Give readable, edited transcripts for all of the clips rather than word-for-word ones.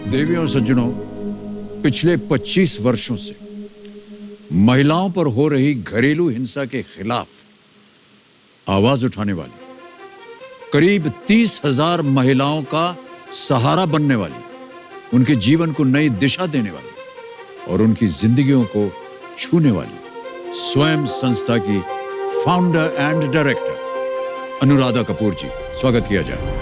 देवियों और सज्जनों, पिछले 25 वर्षों से महिलाओं पर हो रही घरेलू हिंसा के खिलाफ आवाज उठाने वाली, करीब 30,000 महिलाओं का सहारा बनने वाली, उनके जीवन को नई दिशा देने वाली और उनकी जिंदगियों को छूने वाली स्वयं संस्था की founder and director Anuradha Kapoor ji, स्वागत किया जाए।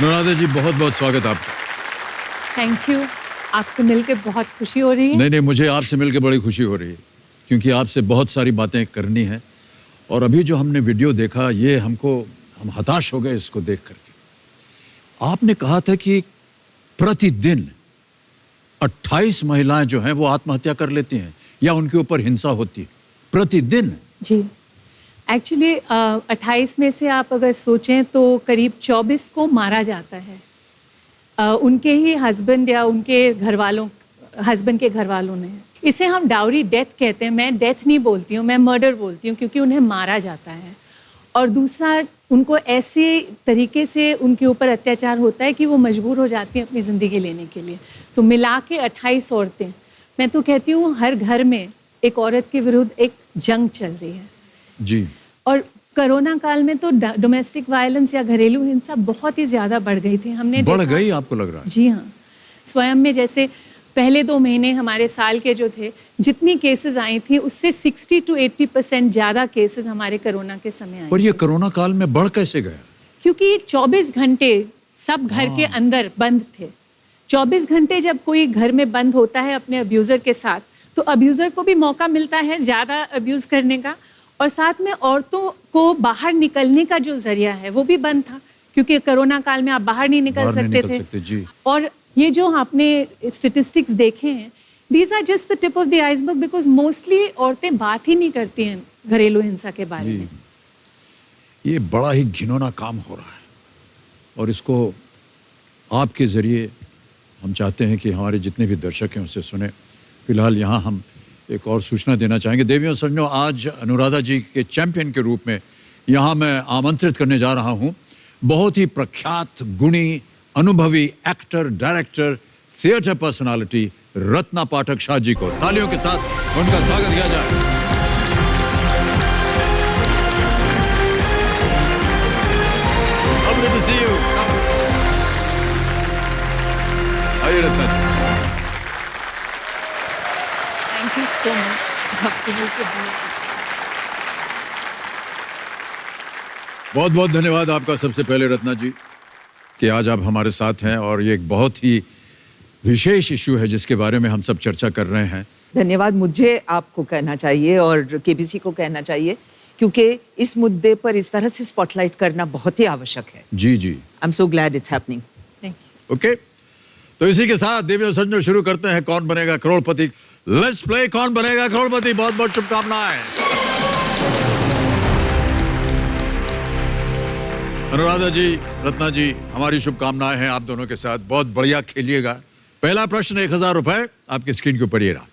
अनुराधा जी, बहुत बहुत स्वागत आपका। Thank you. आपसे मिलकर बहुत खुशी हो रही है। नहीं, मुझे आपसे मिलकर बड़ी खुशी हो रही है क्योंकि आपसे बहुत सारी बातें करनी है और अभी जो हमने वीडियो देखा ये हम हताश हो गए इसको देख करके। आपने कहा था कि प्रतिदिन 28 महिलाएं जो हैं वो आत्महत्या कर लेती हैं या उनके ऊपर हिंसा होती है प्रतिदिन। जी, एक्चुअली 28 में से आप अगर सोचें तो करीब 24 को मारा जाता है उनके ही हस्बैंड या उनके हस्बैंड के घर वालों ने। इसे हम डाउरी डेथ कहते हैं। मैं डेथ नहीं बोलती हूँ, मैं मर्डर बोलती हूँ क्योंकि उन्हें मारा जाता है। और दूसरा, उनको ऐसे तरीके से उनके ऊपर अत्याचार होता है कि वो मजबूर हो जाती हैं अपनी ज़िंदगी लेने के लिए। तो मिला के 28 औरतें। मैं तो कहती हूँ हर घर में एक औरत के विरुद्ध एक जंग चल रही है जी। और कोरोना काल में तो डोमेस्टिक वायलेंस या घरेलू हिंसा बहुत ही ज़्यादा बढ़ गई थी। हमने बढ़ गई, आपको लग रहा है? जी हाँ, स्वयं में जैसे पहले 2 महीने हमारे साल के जो थे, जितनी केसेस आई थी उससे 60 to 80% ज़्यादा केसेस हमारे कोरोना के समय आए। पर ये कोरोना काल में बढ़ कैसे गया? क्योंकि 24 घंटे सब घर के अंदर बंद थे। 24 घंटे जब कोई घर में बंद होता है अपने अब्यूज़र के साथ, तो अब्यूज़र को भी मौका मिलता है ज़्यादा अब्यूज़ करने का और साथ में औरतों को बाहर निकलने का जो जरिया है वो भी बंद था क्योंकि कोरोना काल में आप बाहर नहीं निकल सकते थे। जी। और ये जो आपने स्टेटिस्टिक्स देखे हैं, these are just the tip of the iceberg because mostly औरतें बात ही नहीं करती हैं घरेलू हिंसा के बारे में। ये बड़ा ही घिनौना काम हो रहा है और इसको आपके ज़रिए हम चाहते हैं कि हमारे जितने भी दर्शक हैं उसे सुने। फिलहाल यहाँ हम एक और सूचना देना चाहेंगे। देवियों सज्जनों, आज अनुराधा जी के चैंपियन के रूप में यहाँ मैं आमंत्रित करने जा रहा हूँ बहुत ही प्रख्यात, गुणी, अनुभवी actor, director, theatre personality Ratna Pathak Shah ji को। तालियों के साथ उनका स्वागत किया जाए। Lovely to see you. आइए Ratna ji. Thank you so much. बहुत बहुत धन्यवाद आपका सबसे पहले रत्ना जी कि आज आप हमारे साथ हैं और ये एक बहुत ही विशेष इशू है जिसके बारे में हम सब चर्चा कर रहे हैं। धन्यवाद मुझे आपको कहना चाहिए और केबीसी को कहना चाहिए क्योंकि इस मुद्दे पर इस तरह से स्पॉटलाइट करना बहुत ही आवश्यक है। जी जी, I am so glad it's happening. Thank you. Okay, तो इसी के साथ देवियों सज्जनों शुरू करते हैं कौन बनेगा करोड़पति। लेट्स प्ले कौन बनेगा करोड़पति। बहुत बहुत शुभकामनाएं। अनुराधा जी, रत्ना जी, हमारी शुभकामनाएं हैं आप दोनों के साथ। बहुत बढ़िया खेलिएगा। पहला प्रश्न 1000 रुपए आपकी स्क्रीन के ऊपर ये रहा।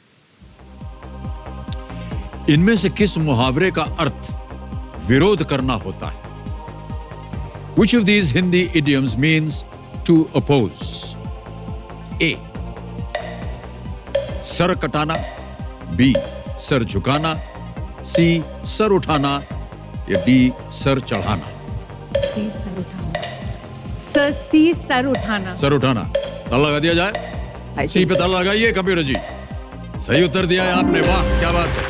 इनमें से किस मुहावरे का अर्थ विरोध करना होता है? Which of these Hindi idioms means to oppose? A. सर कटाना, B. सर झुकाना, C. सर उठाना या D. सर चढ़ाना। सी सर उठाना। सर उठाना। ताला लगा दिया जाए। सी पे ताला लगाइए कंप्यूटर जी। सही उत्तर दिया है आपने, वाह क्या बात है।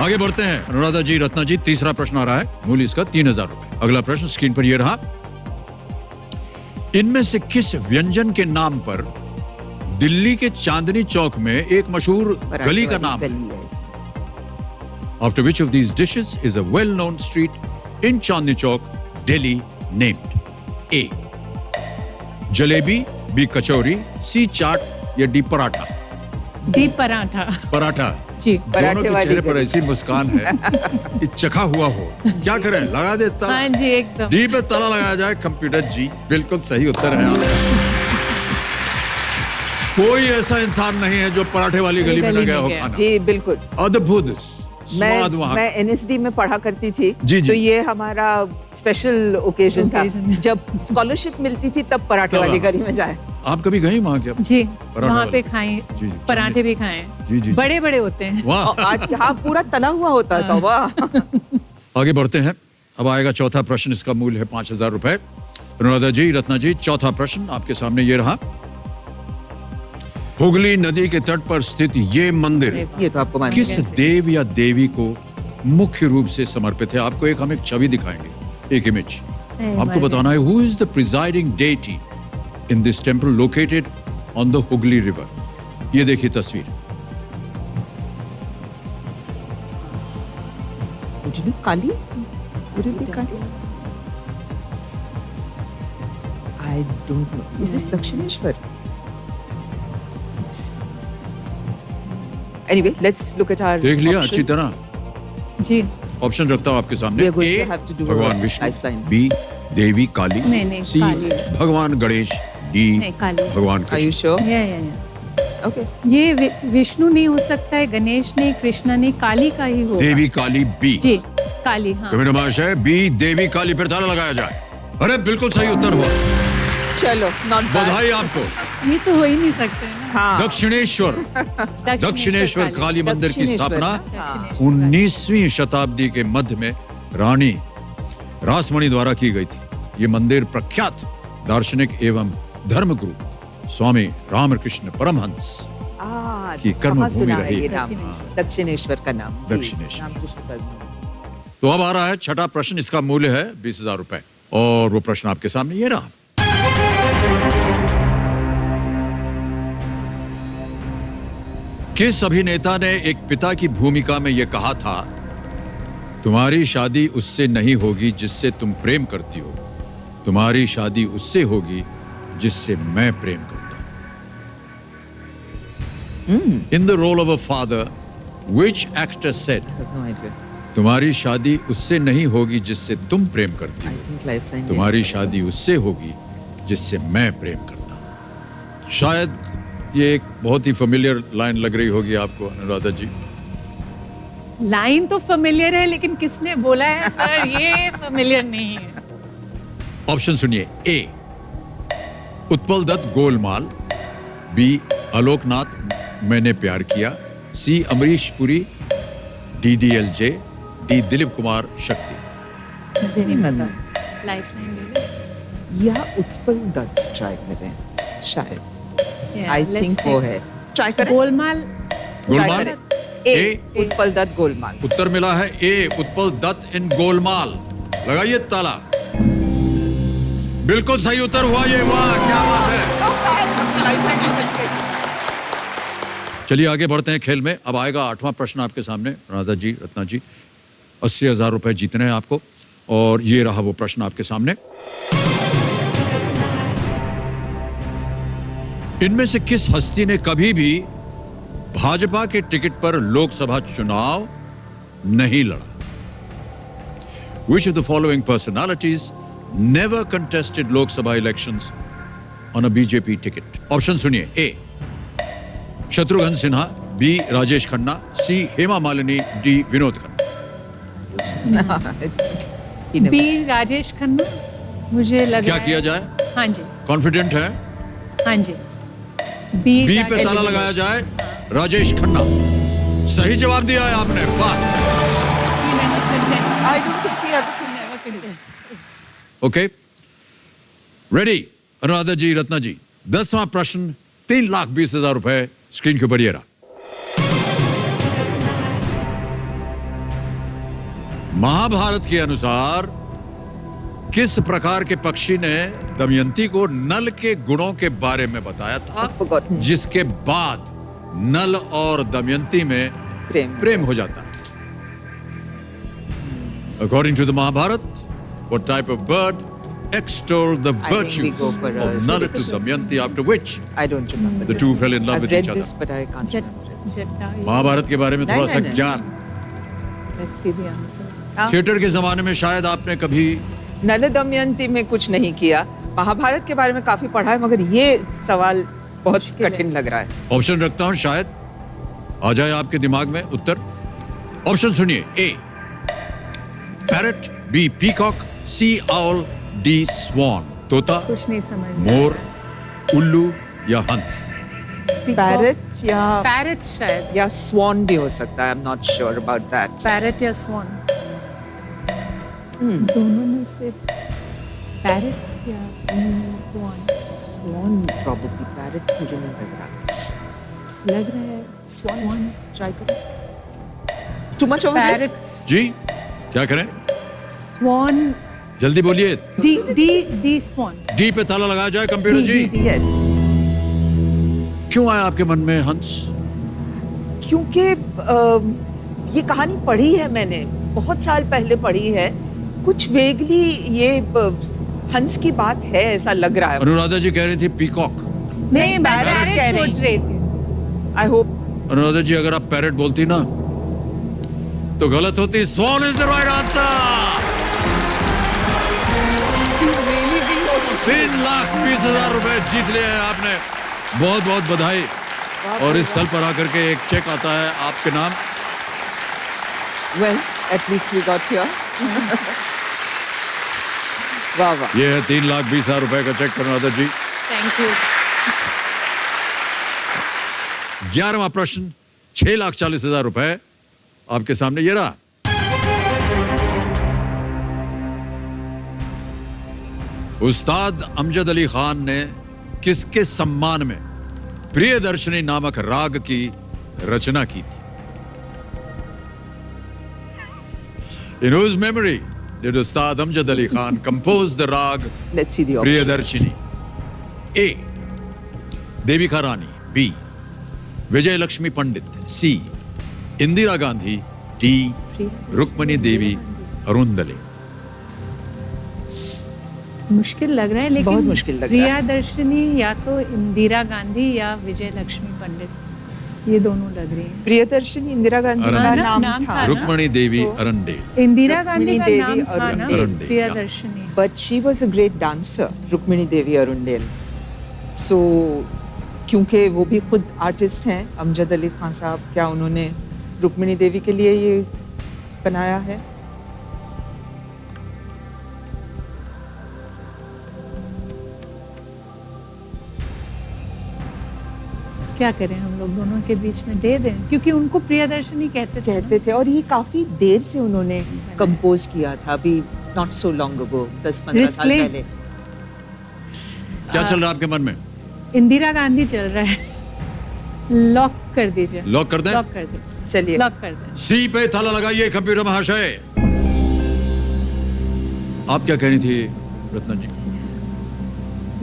आगे बढ़ते हैं अनुराधा जी, रत्ना जी। तीसरा प्रश्न आ रहा है, मूल्य इसका 3000 रुपए। अगला प्रश्न स्क्रीन पर यह रहा। इनमें से किस व्यंजन के नाम पर दिल्ली के चांदनी चौक में एक मशहूर गली का नाम है? After which of these dishes is a well-known street in Chandni Chowk, Delhi named? A jalebi, B कचौरी, सी चाट या डी पराठा? डी पराठा। पराठा। जी। दोनों पराठे के वाली चेहरे पर गली। ऐसी मुस्कान है कि चखा हुआ हो। क्या करें, लगा दे ताला? हाँ जी, एकदम। डी पे ताला लगाया जाए। कंप्यूटर जी बिल्कुल सही उत्तर है आपका। कोई ऐसा इंसान नहीं है जो पराठे वाली गली में न गया हो खाना। जी बिल्कुल। अद्भुत स्वाद वहाँ। मैं एनएसडी में पढ़ा करती थी। जी, जी। तो ये हमारा स्पेशल ओकेजन था। Occasion। जब स्कॉलरशिप मिलती थी तब पराठे तब वाली आप- गली में जाए। आप कभी गई वहाँ क्या? जी, पराठा वहाँ वाले। पे खाएं, जी, जी, पराठे भी खाएं। जी, जी। बड़े बड़े होते हैं। वाह। और आज यहाँ पूरा तला हुआ होता था। वाह। आगे बढ़ते हैं। अब आएगा चौथा प्रश्न। इसका मूल्य है 5,000 रुपए। अनुराधा जी, रत्ना जी, चौथा प्रश्न आपके सामने ये रहा। हुगली नदी के तट पर स्थित ये मंदिर ये तो आपको मालूम किस है। देव या देवी को मुख्य रूप से समर्पित है? आपको हम एक छवि दिखाएंगे, एक इमेज। आपको बताना है who is the presiding deity in this temple located on the Hooghly river. ये देखिए तस्वीर। काली? Would it be Kali? I don't know. Is this Dakshineshwar? Anyway, let's look at our देख लिया options. अच्छी तरह। जी। ऑप्शन रखता हूँ आपके सामने। We are going A to have to do भगवान a विष्णु, lifeline. बी देवी काली, नहीं, सी काली। भगवान गणेश, डी नहीं, काली। भगवान Are you कृष्ण। sure? या। Okay. ये विष्णु नहीं हो सकता है, गणेश नहीं, कृष्णा नहीं, काली का ही होगा। देवी काली बी। जी, काली। हाँ। तो मेरा माश है बी देवी काली पर ताला लगाया जाए। अरे बिल्कुल सही उत्तर हुआ। चलो, not bad. बधाई आपको। ये तो हो ही नहीं सकते हैं ना। हाँ। दक्षिणेश्वर दक्षिणेश्वर काली मंदिर की दक्षिणेश्वर, स्थापना हाँ। 19वीं शताब्दी के मध्य में रानी रासमणि द्वारा की गई थी। ये मंदिर प्रख्यात दार्शनिक एवं धर्मगुरु स्वामी रामकृष्ण परमहंस की कर्म कहाँ भूमि सुना रही है ये है। नाम? दक्षिणेश्वर का नाम। जी, दक्षिणेश्वर। रामकृष्ण परमहंस। तो अब आ रहा है छठा प्रश्न। इसका मूल्य है 20,000 रुपए और वो प्रश्न आपके सामने ये रहा। किस अभिनेता ने एक पिता की भूमिका में यह कहा था, तुम्हारी शादी उससे नहीं होगी जिससे तुम प्रेम करती हो, तुम्हारी शादी उससे होगी जिससे मैं प्रेम करता हूं। In the role of a father which actor said, No idea. तुम्हारी शादी उससे नहीं होगी जिससे तुम प्रेम करती I हो, think lifeline. तुम्हारी शादी उससे होगी जिससे मैं प्रेम करता हूं। शायद ये एक बहुत ही फेमिलियर लाइन लग रही होगी आपको अनुराधा जी। लाइन तो फेमिलियर है, लेकिन किसने बोला है सर, ये फेमिलियर नहीं है। ऑप्शन सुनिए। ए उत्पल दत्त गोलमाल, बी आलोकनाथ मैंने प्यार किया, सी अमरीश पुरी, DDLJ, डी दिलीप कुमार शक्ति। मुझे नहीं पता। लाइफ नहीं या उत्पल दत्त ट्राई करें शायद। Yeah, I let's think take- वो है। ट्राई करें। गोलमाल। गोलमाल? Try करें। ए उत्पल दत्त गोलमाल। उत्तर मिला है ए उत्पल दत्त इन गोलमाल। लगाइए ताला। बिल्कुल सही उत्तर हुआ ये। वाह क्या बात है। चलिए आगे बढ़ते हैं खेल में। अब आएगा 8वां प्रश्न आपके सामने। राधा जी, रत्ना जी, 80,000 रुपए जीतने हैं आपको और ये रहा वो प्रश्न आपके सामने। इनमें से किस हस्ती ने कभी भी भाजपा के टिकट पर लोकसभा चुनाव नहीं लड़ा? Which of the following personalities never contested Lok Sabha elections on a BJP ticket? Option सुनिए। ए शत्रुघ्न सिन्हा, बी राजेश खन्ना, सी हेमा मालिनी, डी विनोद खन्ना। बी राजेश खन्ना। मुझे लग क्या रहा है। किया जाए? हाँ जी, कॉन्फिडेंट है? हाँ जी। बी बी पे ताला लगाया जाए। राजेश खन्ना। सही जवाब दिया है आपने। वाह। I don't think he ever contested. Okay, ready? Anuradha ji, Ratna ji, 10वां प्रश्न 3,20,000 रुपए स्क्रीन के ऊपर ये रहा। महाभारत के अनुसार किस प्रकार के पक्षी ने दमयंती को नल के गुणों के बारे में बताया था, Forgotten. जिसके बाद नल और दमयंती में प्रेम हो जाता है? According to the Mahabharata, what type of bird extol the I think we virtues go for a of Nala to Damayanti, after which I don't remember. the two fell in love I've with read each other. this, but I can't Jet, remember it. Jetta. Mahabharat के बारे में थोड़ा सा नहीं। ज्ञान। Let's see the answers. Theatre के जमाने में शायद आपने कभी नल दमयंती में कुछ नहीं किया, महाभारत के बारे में काफी पढ़ा है, मगर ये सवाल बहुत मुश्किल है। कठिन लग रहा है। ऑप्शन रखता हूं, शायद आ जाए आपके दिमाग में उत्तर। ऑप्शन सुनिए। ए पैरट, बी पीकॉक, सी आउल, डी स्वॉन। तोता, कुछ नहीं समझ मोर, उल्लू या हंस। पैरट या पैरट शायद, या स्वान भी हो सकता है। I am not sure about that. Parrot या स्वान, दोनों में से पैरट या स्वान स्वान प्रोबेबली, पैरट मुझे नहीं लग रहा। लग रहा है। स्वान ट्राई करो। Too much over this. Parrot, जी क्या करें? स्वान, जल्दी बोलिए। D D D swan, D पे ताला लगाया जाए कंप्यूटर डी, जी। D, D. यस, क्यों आया आपके मन में हंस? क्योंकि ये कहानी पढ़ी है मैंने, बहुत साल पहले पढ़ी है। कुछ वेगली ये हंस की बात है, ऐसा लग रहा है। अनुराधा जी कह रही थी पीकॉक। नहीं, मैं पैरट कह पैरट रही सोच रही थी। आई होप अनुराधा जी अगर आप पैरट बोलती ना तो गलत होती। Sworn is the right answer. 3,20,000 रुपए जीत लिए हैं आपने। बहुत बहुत बधाई। और इस स्थल पर आकर के एक चेक आता है आपके नाम। Well at least we got here. वाह वाह। ये है 3,20,000 रुपए का check Anuradha ji. Thank you. 11वां प्रश्न, 6,40,000 रुपए आपके सामने ये रहा। उस्ताद अमजद अली खान ने किसके सम्मान में प्रियदर्शनी नामक राग की रचना की थी? In whose memory did Ustad Amjad Ali Khan compose the rag let's see the Priyadarshini? A Devika Rani, B Vijay Lakshmi Pandit, C Indira Gandhi, D Rukmini Devi Arundale. मुश्किल लग रहा है, लेकिन बहुत मुश्किल लग रहा है। प्रियदर्शनी या तो इंदिरा गांधी या विजय लक्ष्मी पंडित, ये दोनों लग रही हैं। प्रियदर्शनी इंदिरा गांधी का अरुंधति। नाम नाम था, था। रुक्मणी देवी So- अरंडेल। इंदिरा गांधी रुक्मिणी का देवी नाम था ना, Arundhati, Priyadarshini. But she was a great dancer, Rukmini Devi Arundale. So क्योंकि वो भी खुद आर्टिस्ट हैं अमजद अली खान साहब, क्या उन्होंने रुक्मिणी देवी के लिए ये बनाया है? क्या करें, हम लोग दोनों के बीच में दे दें, क्योंकि उनको प्रियदर्शनी कहते थे ना। कहते थे, और ये काफी देर से उन्होंने कंपोज किया था, अभी नॉट सो लॉन्ग अगो, 10-15 साल Risk ले। पहले। क्या चल रहा है आपके मन में? इंदिरा गांधी चल रहा है। लॉक कर दीजिए। लॉक कर दें? लॉक कर दें। चलिए, लॉक कर दें। सी पे ताला लगाइए कंप्यूटर महाशय। आप क्या कह रही थी रत्ना जी?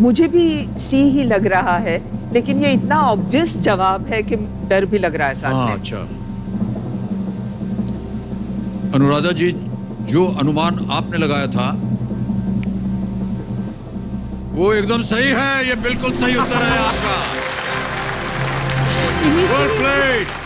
मुझे भी सी ही लग रहा है, लेकिन ये इतना ऑब्वियस जवाब है कि डर भी लग रहा है साथ हाँ में। अच्छा। अनुराधा जी, जो अनुमान आपने लगाया था वो एकदम सही है। ये बिल्कुल सही उत्तर है आपका। Well played.